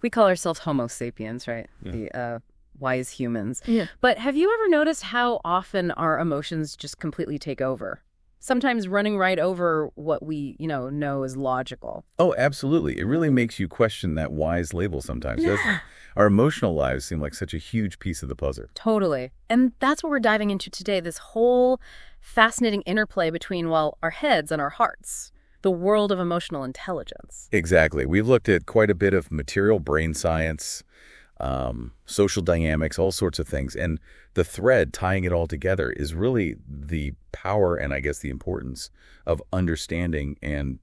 We call ourselves Homo sapiens, right? Yeah. The wise humans. Yeah. But have you ever noticed how often our emotions just completely take over? Sometimes running right over what we, know is logical. Oh, absolutely. It really makes you question that wise label sometimes, doesn't it? Our emotional lives seem like such a huge piece of the puzzle. Totally. And that's what we're diving into today, this whole fascinating interplay between, our heads and our hearts, the world of emotional intelligence. Exactly. We've looked at quite a bit of material brain science, social dynamics, all sorts of things. And the thread tying it all together is really the power and I guess the importance of understanding and,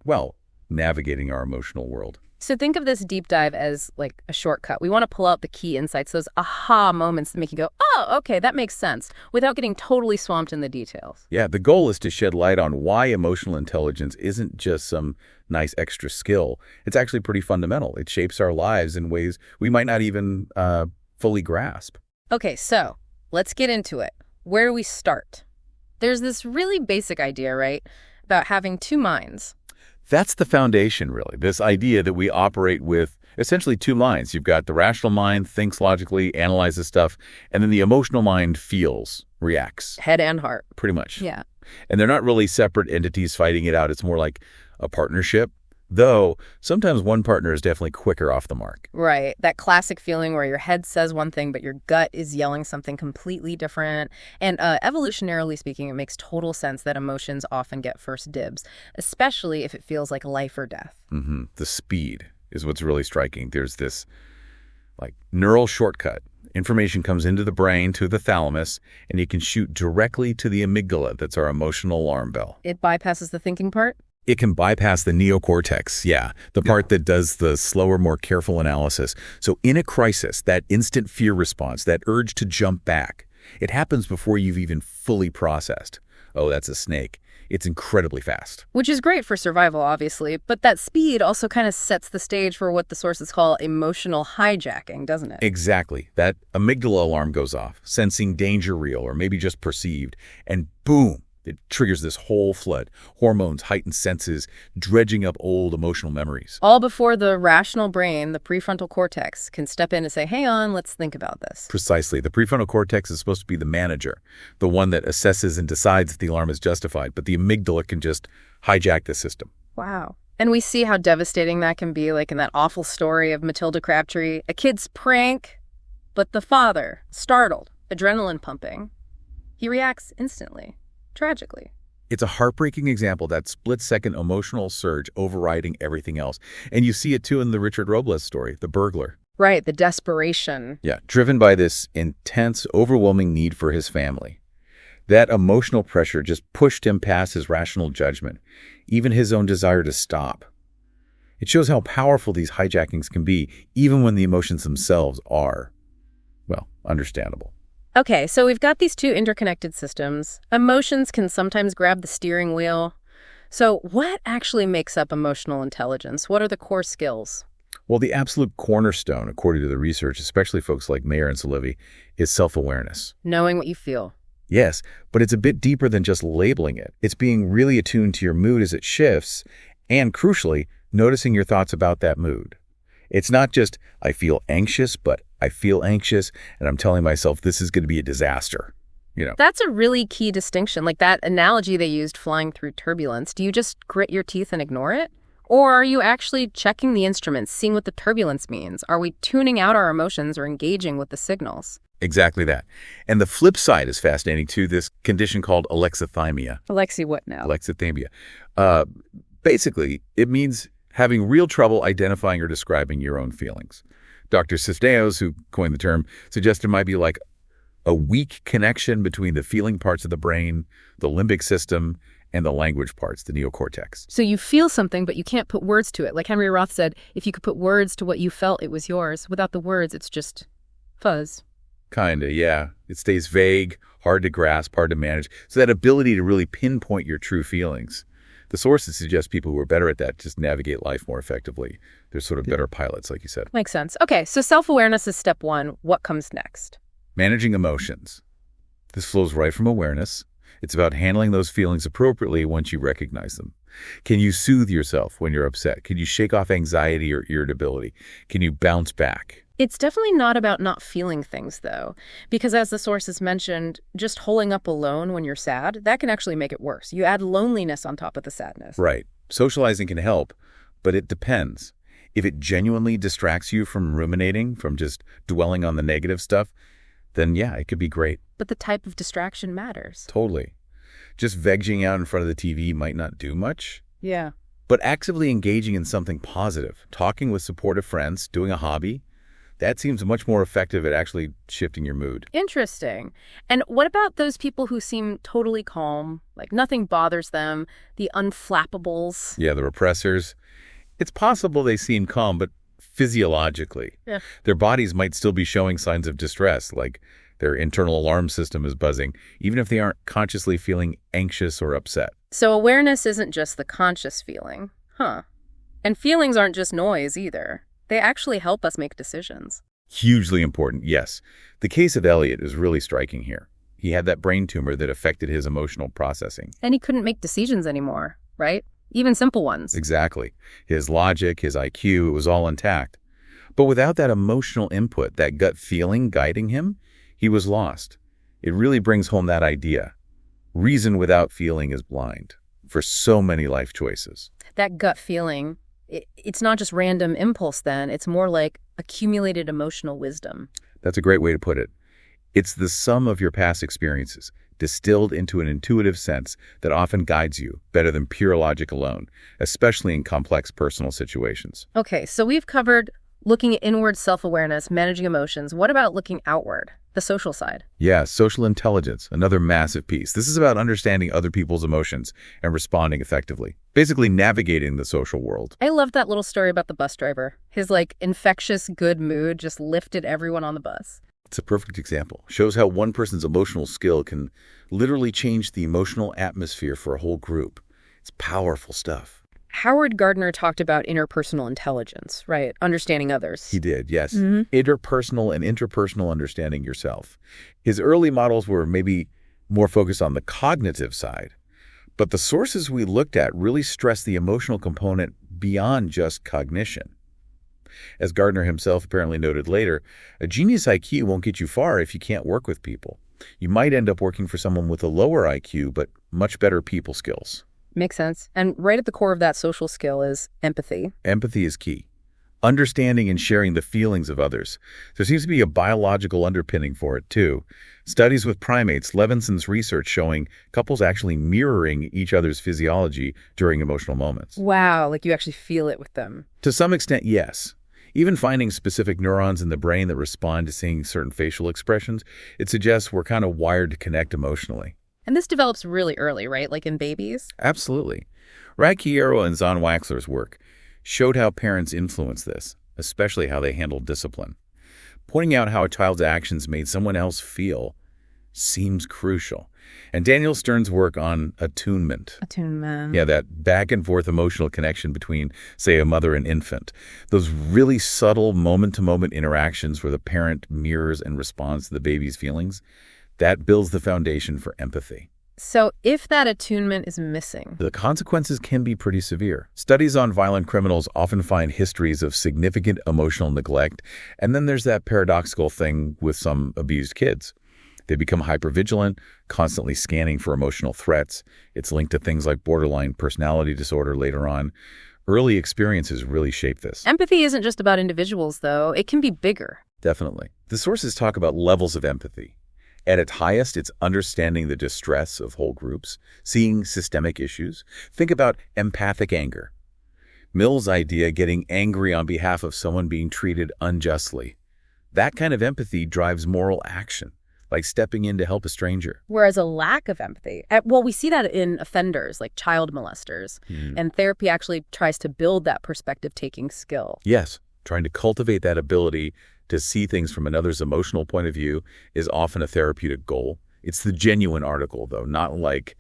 navigating our emotional world. So think of this deep dive as like a shortcut. We want to pull out the key insights, those aha moments that make you go, oh, okay, that makes sense, without getting totally swamped in the details. Yeah, the goal is to shed light on why emotional intelligence isn't just some nice extra skill. It's actually pretty fundamental. It shapes our lives in ways we might not even fully grasp. Okay, so let's get into it. Where do we start? There's this really basic idea, right, about having two minds. That's the foundation, really, this idea that we operate with essentially two minds. You've got the rational mind, thinks logically, analyzes stuff, and then the emotional mind feels, reacts. Head and heart. Pretty much. Yeah. And they're not really separate entities fighting it out. It's more like a partnership, though sometimes one partner is definitely quicker off the mark. Right. That classic feeling where your head says one thing, but your gut is yelling something completely different. And evolutionarily speaking, it makes total sense that emotions often get first dibs, especially if it feels like life or death. Mm-hmm. The speed is what's really striking. There's this neural shortcut. Information comes into the brain to the thalamus, and you can shoot directly to the amygdala. That's our emotional alarm bell. It bypasses the thinking part? It can bypass the neocortex, the part that does the slower, more careful analysis. So in a crisis, that instant fear response, that urge to jump back, it happens before you've even fully processed. Oh, that's a snake. It's incredibly fast. Which is great for survival, obviously, but that speed also kind of sets the stage for what the sources call emotional hijacking, doesn't it? Exactly. That amygdala alarm goes off, sensing danger real or maybe just perceived, and boom. It triggers this whole flood. Hormones, heightened senses, dredging up old emotional memories. All before the rational brain, the prefrontal cortex, can step in and say, hang on, let's think about this. Precisely. The prefrontal cortex is supposed to be the manager, the one that assesses and decides if the alarm is justified, but the amygdala can just hijack the system. Wow. And we see how devastating that can be, like in that awful story of Matilda Crabtree. A kid's prank, but the father, startled, adrenaline pumping, he reacts instantly. Tragically. It's a heartbreaking example, that split-second emotional surge overriding everything else. And you see it, too, in the Richard Robles story, the burglar. Right, the desperation. Yeah, driven by this intense, overwhelming need for his family. That emotional pressure just pushed him past his rational judgment, even his own desire to stop. It shows how powerful these hijackings can be, even when the emotions themselves are, understandable. Okay, so we've got these two interconnected systems. Emotions can sometimes grab the steering wheel. So what actually makes up emotional intelligence? What are the core skills? Well, the absolute cornerstone, according to the research, especially folks like Mayer and Salevi, is self-awareness. Knowing what you feel. Yes, but it's a bit deeper than just labeling it. It's being really attuned to your mood as it shifts, and crucially, noticing your thoughts about that mood. It's not just, I feel anxious, but I feel anxious, and I'm telling myself this is going to be a disaster. That's a really key distinction. Like that analogy they used, flying through turbulence. Do you just grit your teeth and ignore it? Or are you actually checking the instruments, seeing what the turbulence means? Are we tuning out our emotions or engaging with the signals? Exactly that. And the flip side is fascinating, too, this condition called alexithymia. Alexi, what now? Alexithymia. Basically, it means having real trouble identifying or describing your own feelings. Dr. Cisneros, who coined the term, suggested it might be like a weak connection between the feeling parts of the brain, the limbic system, and the language parts, the neocortex. So you feel something, but you can't put words to it. Like Henry Roth said, if you could put words to what you felt, it was yours. Without the words, it's just fuzz. Kinda, yeah. It stays vague, hard to grasp, hard to manage. So that ability to really pinpoint your true feelings. The sources suggest people who are better at that just navigate life more effectively. They're sort of better pilots, like you said. Makes sense. Okay, so self-awareness is step one. What comes next? Managing emotions. This flows right from awareness. It's about handling those feelings appropriately once you recognize them. Can you soothe yourself when you're upset? Can you shake off anxiety or irritability? Can you bounce back? It's definitely not about not feeling things, though, because as the sources mentioned, just holding up alone when you're sad, that can actually make it worse. You add loneliness on top of the sadness. Right. Socializing can help, but it depends. If it genuinely distracts you from ruminating, from just dwelling on the negative stuff, then yeah, it could be great. But the type of distraction matters. Totally. Just vegging out in front of the TV might not do much. Yeah. But actively engaging in something positive, talking with supportive friends, doing a hobby, that seems much more effective at actually shifting your mood. Interesting. And what about those people who seem totally calm, like nothing bothers them, the unflappables? Yeah, the repressors. It's possible they seem calm, but physiologically, their bodies might still be showing signs of distress, like their internal alarm system is buzzing, even if they aren't consciously feeling anxious or upset. So awareness isn't just the conscious feeling. And feelings aren't just noise either. They actually help us make decisions. Hugely important, yes. The case of Elliot is really striking here. He had that brain tumor that affected his emotional processing. And he couldn't make decisions anymore, right? Even simple ones. Exactly. His logic, his IQ, it was all intact. But without that emotional input, that gut feeling guiding him, he was lost. It really brings home that idea. Reason without feeling is blind for so many life choices. That gut feeling, it's not just random impulse then. It's more like accumulated emotional wisdom. That's a great way to put it. It's the sum of your past experiences, distilled into an intuitive sense that often guides you better than pure logic alone, especially in complex personal situations. Okay, so we've covered looking at inward self-awareness, managing emotions. What about looking outward, the social side? Yeah, social intelligence, another massive piece. This is about understanding other people's emotions and responding effectively, basically navigating the social world. I loved that little story about the bus driver. His, infectious good mood just lifted everyone on the bus. It's a perfect example. Shows how one person's emotional skill can literally change the emotional atmosphere for a whole group. It's powerful stuff. Howard Gardner talked about interpersonal intelligence, right? Understanding others. He did, yes. Interpersonal and interpersonal understanding yourself. His early models were maybe more focused on the cognitive side, but the sources we looked at really stressed the emotional component beyond just cognition. As Gardner himself apparently noted later, a genius IQ won't get you far if you can't work with people. You might end up working for someone with a lower IQ, but much better people skills. Makes sense. And right at the core of that social skill is empathy. Empathy is key. Understanding and sharing the feelings of others. There seems to be a biological underpinning for it, too. Studies with primates, Levinson's research showing couples actually mirroring each other's physiology during emotional moments. Wow, like you actually feel it with them. To some extent, yes. Even finding specific neurons in the brain that respond to seeing certain facial expressions, it suggests we're kind of wired to connect emotionally. And this develops really early, right? Like in babies? Absolutely. Raggiero and Zahn Waxler's work showed how parents influence this, especially how they handle discipline. Pointing out how a child's actions made someone else feel seems crucial. And Daniel Stern's work on attunement. Attunement. Yeah, that back and forth emotional connection between, say, a mother and infant. Those really subtle moment-to-moment interactions where the parent mirrors and responds to the baby's feelings. That builds the foundation for empathy. So if that attunement is missing, the consequences can be pretty severe. Studies on violent criminals often find histories of significant emotional neglect, and then there's that paradoxical thing with some abused kids. They become hypervigilant, constantly scanning for emotional threats. It's linked to things like borderline personality disorder later on. Early experiences really shape this. Empathy isn't just about individuals, though. It can be bigger. Definitely. The sources talk about levels of empathy. At its highest, it's understanding the distress of whole groups, seeing systemic issues. Think about empathic anger. Mill's idea, getting angry on behalf of someone being treated unjustly. That kind of empathy drives moral action, like stepping in to help a stranger. Whereas a lack of empathy, we see that in offenders, like child molesters. And therapy actually tries to build that perspective-taking skill. Yes, trying to cultivate that ability to see things from another's emotional point of view is often a therapeutic goal. It's the genuine article, though, not like,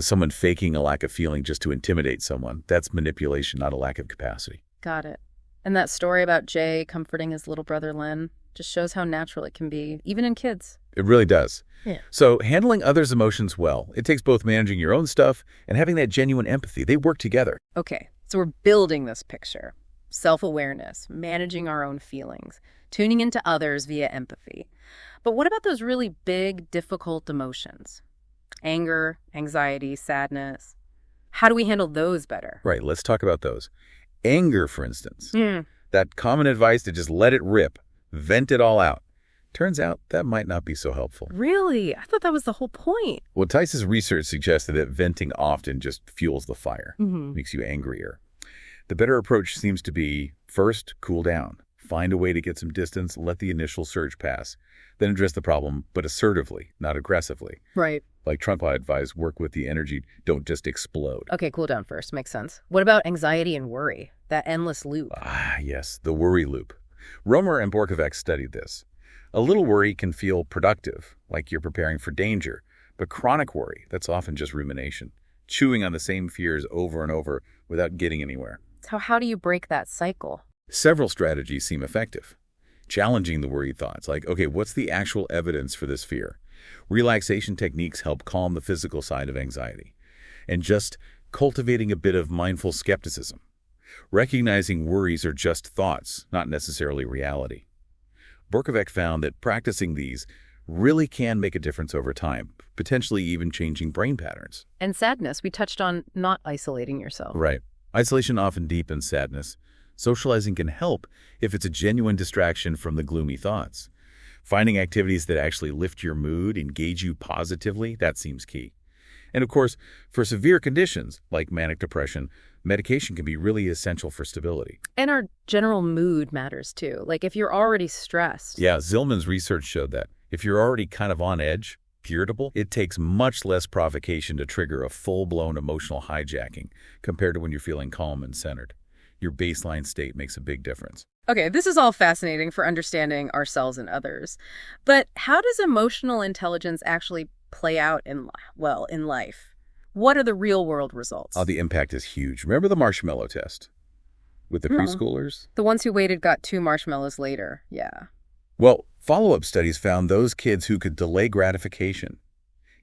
someone faking a lack of feeling just to intimidate someone. That's manipulation, not a lack of capacity. Got it. And that story about Jay comforting his little brother Len just shows how natural it can be, even in kids. It really does. Yeah. So handling others' emotions well, it takes both managing your own stuff and having that genuine empathy. They work together. Okay, so we're building this picture. Self-awareness, managing our own feelings, tuning into others via empathy. But what about those really big, difficult emotions? Anger, anxiety, sadness. How do we handle those better? Right, let's talk about those. Anger, for instance. Hmm. That common advice to just let it rip, vent it all out. Turns out that might not be so helpful. Really? I thought that was the whole point. Well, Tice's research suggested that venting often just fuels the fire, Mm-hmm. makes you angrier. The better approach seems to be, first, cool down. Find a way to get some distance, let the initial surge pass. Then address the problem, but assertively, not aggressively. Right. Like Trump advised, work with the energy, don't just explode. Okay, cool down first. Makes sense. What about anxiety and worry? That endless loop. Ah, yes, the worry loop. Romer and Borkovac studied this. A little worry can feel productive, like you're preparing for danger. But chronic worry, that's often just rumination, chewing on the same fears over and over without getting anywhere. So how do you break that cycle? Several strategies seem effective. Challenging the worried thoughts, like, okay, what's the actual evidence for this fear? Relaxation techniques help calm the physical side of anxiety. And just cultivating a bit of mindful skepticism. Recognizing worries are just thoughts, not necessarily reality. Borkovac found that practicing these really can make a difference over time, potentially even changing brain patterns. And sadness, we touched on not isolating yourself. Right. Isolation often deepens sadness. Socializing can help if it's a genuine distraction from the gloomy thoughts. Finding activities that actually lift your mood, engage you positively, that seems key. And of course, for severe conditions like manic depression, medication can be really essential for stability. And our general mood matters too. Like if you're already stressed. Yeah, Zillman's research showed that if you're already kind of on edge, irritable, it takes much less provocation to trigger a full-blown emotional hijacking compared to when you're feeling calm and centered. Your baseline state makes a big difference. Okay, this is all fascinating for understanding ourselves and others. But how does emotional intelligence actually play out in life? What are the real-world results? The impact is huge. Remember the marshmallow test with the preschoolers? The ones who waited got 2 marshmallows later, yeah. Well, follow-up studies found those kids who could delay gratification.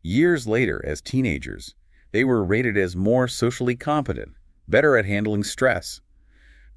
Years later, as teenagers, they were rated as more socially competent, better at handling stress.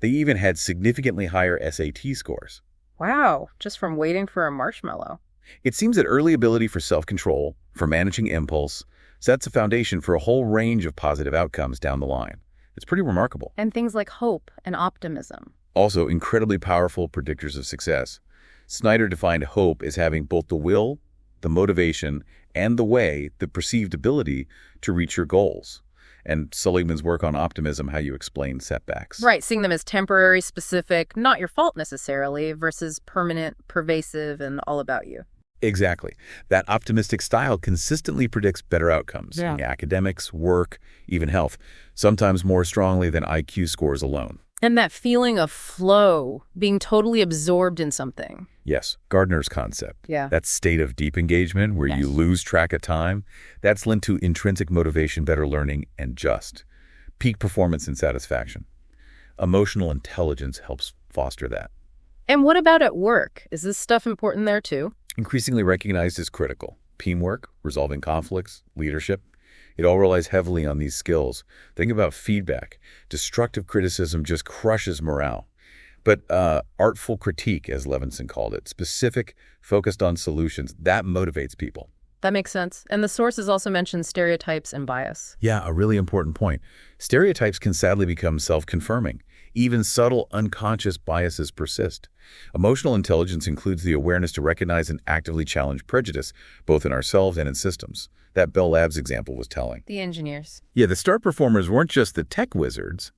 They even had significantly higher SAT scores. Wow, just from waiting for a marshmallow. It seems that early ability for self-control, for managing impulse, sets a foundation for a whole range of positive outcomes down the line. It's pretty remarkable. And things like hope and optimism. Also, incredibly powerful predictors of success. Snyder defined hope as having both the will, the motivation, and the perceived ability to reach your goals. And Seligman's work on optimism, how you explain setbacks. Right, seeing them as temporary, specific, not your fault necessarily, versus permanent, pervasive, and all about you. Exactly. That optimistic style consistently predicts better outcomes in academics, work, even health, sometimes more strongly than IQ scores alone. And that feeling of flow, being totally absorbed in something. Yes, Gardner's concept. Yeah. That state of deep engagement where you lose track of time, that's linked to intrinsic motivation, better learning, and just peak performance and satisfaction. Emotional intelligence helps foster that. And what about at work? Is this stuff important there too? Increasingly recognized as critical. Teamwork, resolving conflicts, leadership. It all relies heavily on these skills. Think about feedback. Destructive criticism just crushes morale. But artful critique, as Levinson called it, specific, focused on solutions, that motivates people. That makes sense. And the sources also mention stereotypes and bias. Yeah, a really important point. Stereotypes can sadly become self-confirming. Even subtle, unconscious biases persist. Emotional intelligence includes the awareness to recognize and actively challenge prejudice, both in ourselves and in systems. That Bell Labs example was telling. The engineers. Yeah, the star performers weren't just the tech wizards.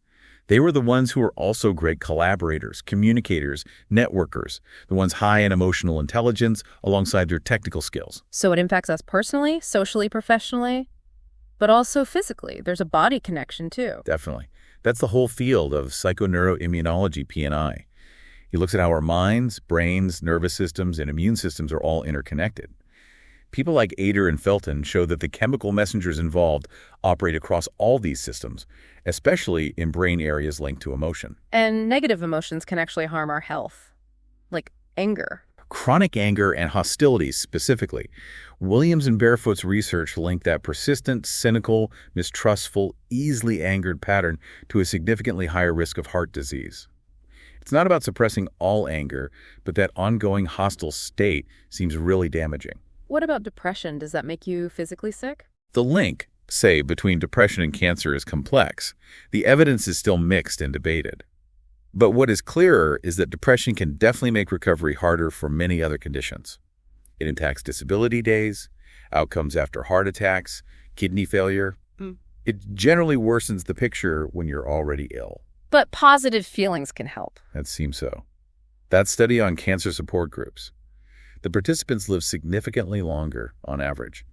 They were the ones who were also great collaborators, communicators, networkers, the ones high in emotional intelligence alongside their technical skills. So it impacts us personally, socially, professionally, but also physically. There's a body connection too. Definitely. That's the whole field of psychoneuroimmunology, P&I. He looks at how our minds, brains, nervous systems, and immune systems are all interconnected. People like Ader and Felton show that the chemical messengers involved operate across all these systems, especially in brain areas linked to emotion. And negative emotions can actually harm our health, like anger. Chronic anger and hostility specifically. Williams and Barefoot's research linked that persistent, cynical, mistrustful, easily angered pattern to a significantly higher risk of heart disease. It's not about suppressing all anger, but that ongoing hostile state seems really damaging. What about depression? Does that make you physically sick? The link, say, between depression and cancer is complex. The evidence is still mixed and debated. But what is clearer is that depression can definitely make recovery harder for many other conditions. It impacts disability days, outcomes after heart attacks, kidney failure. It generally worsens the picture when you're already ill. But positive feelings can help. That seems so. That study on cancer support groups. The participants live significantly longer on average.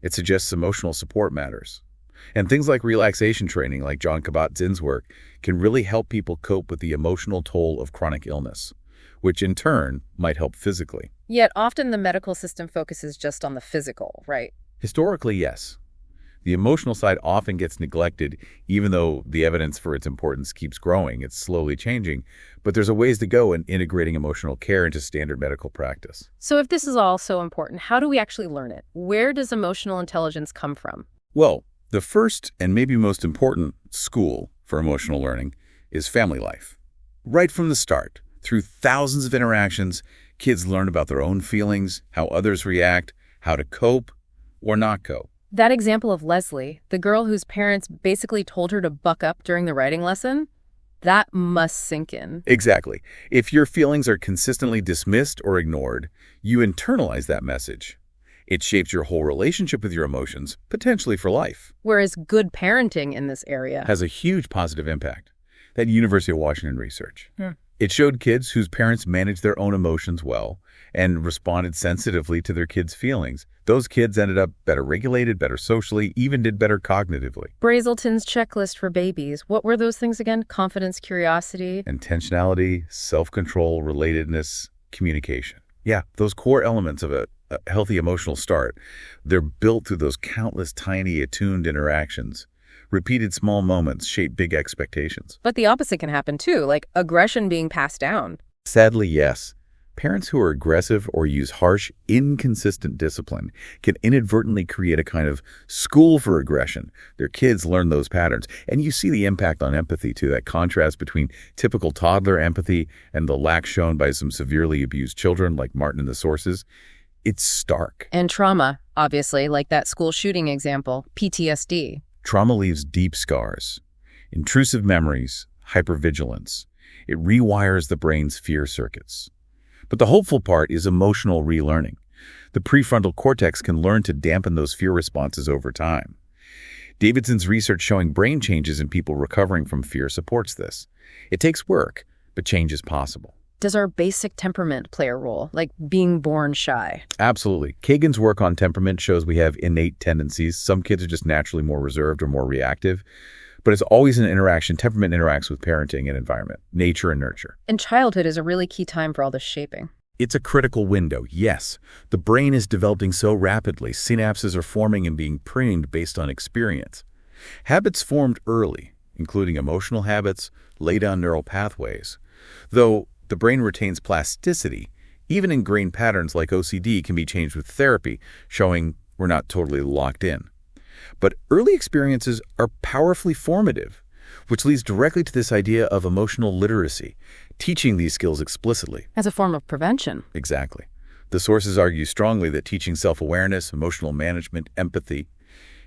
It suggests emotional support matters. And things like relaxation training, like John Kabat-Zinn's work, can really help people cope with the emotional toll of chronic illness, which in turn might help physically. Yet often the medical system focuses just on the physical, right? Historically, yes. The emotional side often gets neglected, even though the evidence for its importance keeps growing. It's slowly changing, but there's a ways to go in integrating emotional care into standard medical practice. So if this is all so important, how do we actually learn it? Where does emotional intelligence come from? Well, the first and maybe most important school for emotional learning is family life. Right from the start, through thousands of interactions, kids learn about their own feelings, how others react, how to cope or not cope. That example of Leslie, the girl whose parents basically told her to buck up during the writing lesson, that must sink in. Exactly. If your feelings are consistently dismissed or ignored, you internalize that message. It shapes your whole relationship with your emotions, potentially for life. Whereas good parenting in this area Has a huge positive impact. That University of Washington research. It showed kids whose parents managed their own emotions well and responded sensitively to their kids' feelings. Those kids ended up better regulated, better socially, even did better cognitively. Brazelton's checklist for babies. What were those things again? Confidence, curiosity. Intentionality, self-control, relatedness, communication. Yeah, those core elements of a healthy emotional start, they're built through those countless tiny attuned interactions. Repeated small moments shape big expectations. But the opposite can happen too, like aggression being passed down. Sadly, yes. Parents who are aggressive or use harsh, inconsistent discipline can inadvertently create a kind of school for aggression. Their kids learn those patterns. And you see the impact on empathy, too, that contrast between typical toddler empathy and the lack shown by some severely abused children like Martin in the sources. It's stark. And trauma, obviously, like that school shooting example, PTSD. Trauma leaves deep scars, intrusive memories, hypervigilance. It rewires the brain's fear circuits. But the hopeful part is emotional relearning. The prefrontal cortex can learn to dampen those fear responses over time. Davidson's research showing brain changes in people recovering from fear supports this. It takes work, but change is possible. Does our basic temperament play a role, like being born shy? Absolutely. Kagan's work on temperament shows we have innate tendencies. Some kids are just naturally more reserved or more reactive. But it's always an interaction. Temperament interacts with parenting and environment, nature and nurture. And childhood is a really key time for all this shaping. It's a critical window, yes. The brain is developing so rapidly. Synapses are forming and being pruned based on experience. Habits formed early, including emotional habits, lay down neural pathways. Though the brain retains plasticity, even ingrained patterns like OCD can be changed with therapy, showing we're not totally locked in. But early experiences are powerfully formative, which leads directly to this idea of emotional literacy, teaching these skills explicitly. As a form of prevention. Exactly. The sources argue strongly that teaching self-awareness, emotional management, empathy,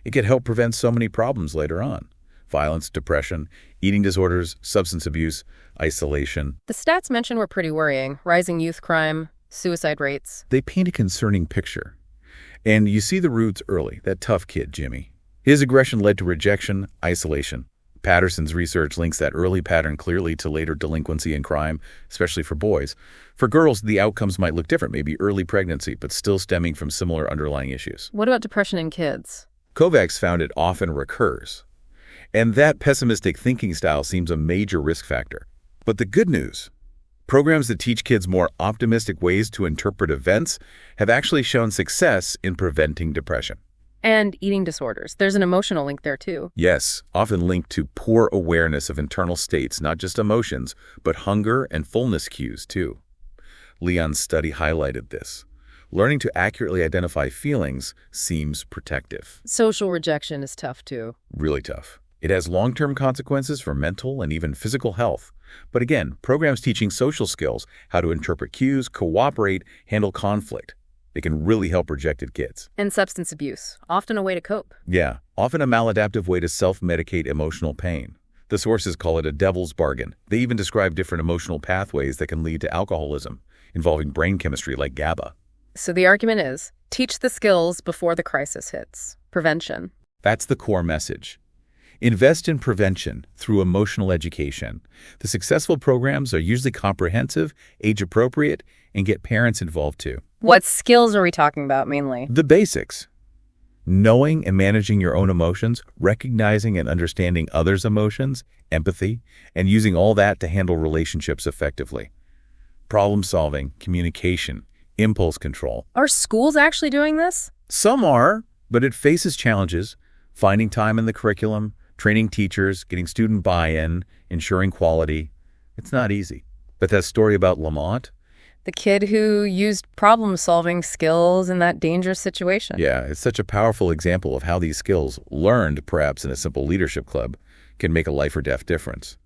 it could help prevent so many problems later on. Violence, depression, eating disorders, substance abuse, isolation. The stats mentioned were pretty worrying. Rising youth crime, suicide rates. They paint a concerning picture. And you see the roots early, that tough kid, Jimmy. His aggression led to rejection, isolation. Patterson's research links that early pattern clearly to later delinquency and crime, especially for boys. For girls, the outcomes might look different, maybe early pregnancy, but still stemming from similar underlying issues. What about depression in kids? Kovacs found it often recurs. And that pessimistic thinking style seems a major risk factor. But the good news, programs that teach kids more optimistic ways to interpret events have actually shown success in preventing depression. And eating disorders. There's an emotional link there too. Yes, often linked to poor awareness of internal states, not just emotions, but hunger and fullness cues too. Leon's study highlighted this. Learning to accurately identify feelings seems protective. Social rejection is tough, too. Really tough. It has long-term consequences for mental and even physical health. But again, programs teaching social skills, how to interpret cues, cooperate, handle conflict, they can really help rejected kids. And substance abuse, often a way to cope. Yeah, often a maladaptive way to self-medicate emotional pain. The sources call it a devil's bargain. They even describe different emotional pathways that can lead to alcoholism, involving brain chemistry like GABA. So the argument is, teach the skills before the crisis hits. Prevention. That's the core message. Invest in prevention through emotional education. The successful programs are usually comprehensive, age-appropriate, and get parents involved too. What skills are we talking about mainly? The basics. Knowing and managing your own emotions, recognizing and understanding others' emotions, empathy, and using all that to handle relationships effectively. Problem-solving, communication, impulse control. Are schools actually doing this? Some are, but it faces challenges. Finding time in the curriculum, training teachers, getting student buy-in, ensuring quality. It's not easy. But that story about Lamont? The kid who used problem-solving skills in that dangerous situation. Yeah, it's such a powerful example of how these skills, learned perhaps in a simple leadership club, can make a life or death difference.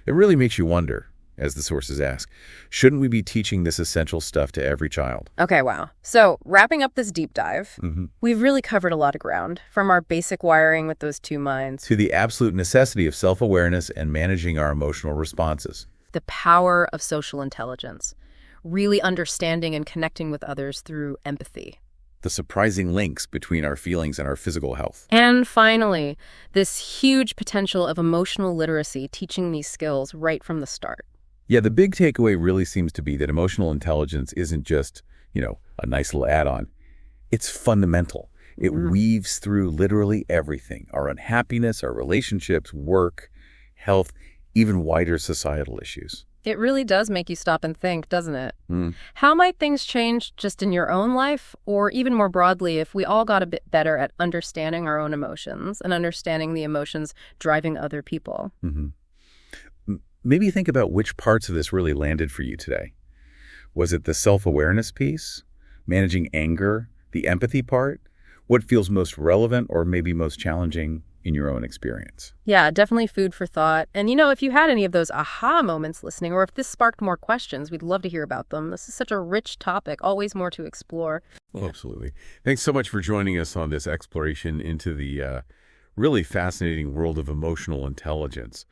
It really makes you wonder, as the sources ask, shouldn't we be teaching this essential stuff to every child? Okay, wow. So wrapping up this deep dive, we've really covered a lot of ground, from our basic wiring with those two minds to the absolute necessity of self-awareness and managing our emotional responses. The power of social intelligence, really understanding and connecting with others through empathy. The surprising links between our feelings and our physical health. And finally, this huge potential of emotional literacy, teaching these skills right from the start. Yeah, the big takeaway really seems to be that emotional intelligence isn't just, a nice little add-on. It's fundamental. It weaves through literally everything. Our unhappiness, our relationships, work, health, even wider societal issues. It really does make you stop and think, doesn't it? How might things change just in your own life, or even more broadly, if we all got a bit better at understanding our own emotions and understanding the emotions driving other people? Maybe think about which parts of this really landed for you today. Was it the self-awareness piece, managing anger, the empathy part? What feels most relevant or maybe most challenging in your own experience? Yeah, definitely food for thought. And if you had any of those aha moments listening, or if this sparked more questions, we'd love to hear about them. This is such a rich topic, always more to explore. Oh, absolutely. Thanks so much for joining us on this exploration into the really fascinating world of emotional intelligence.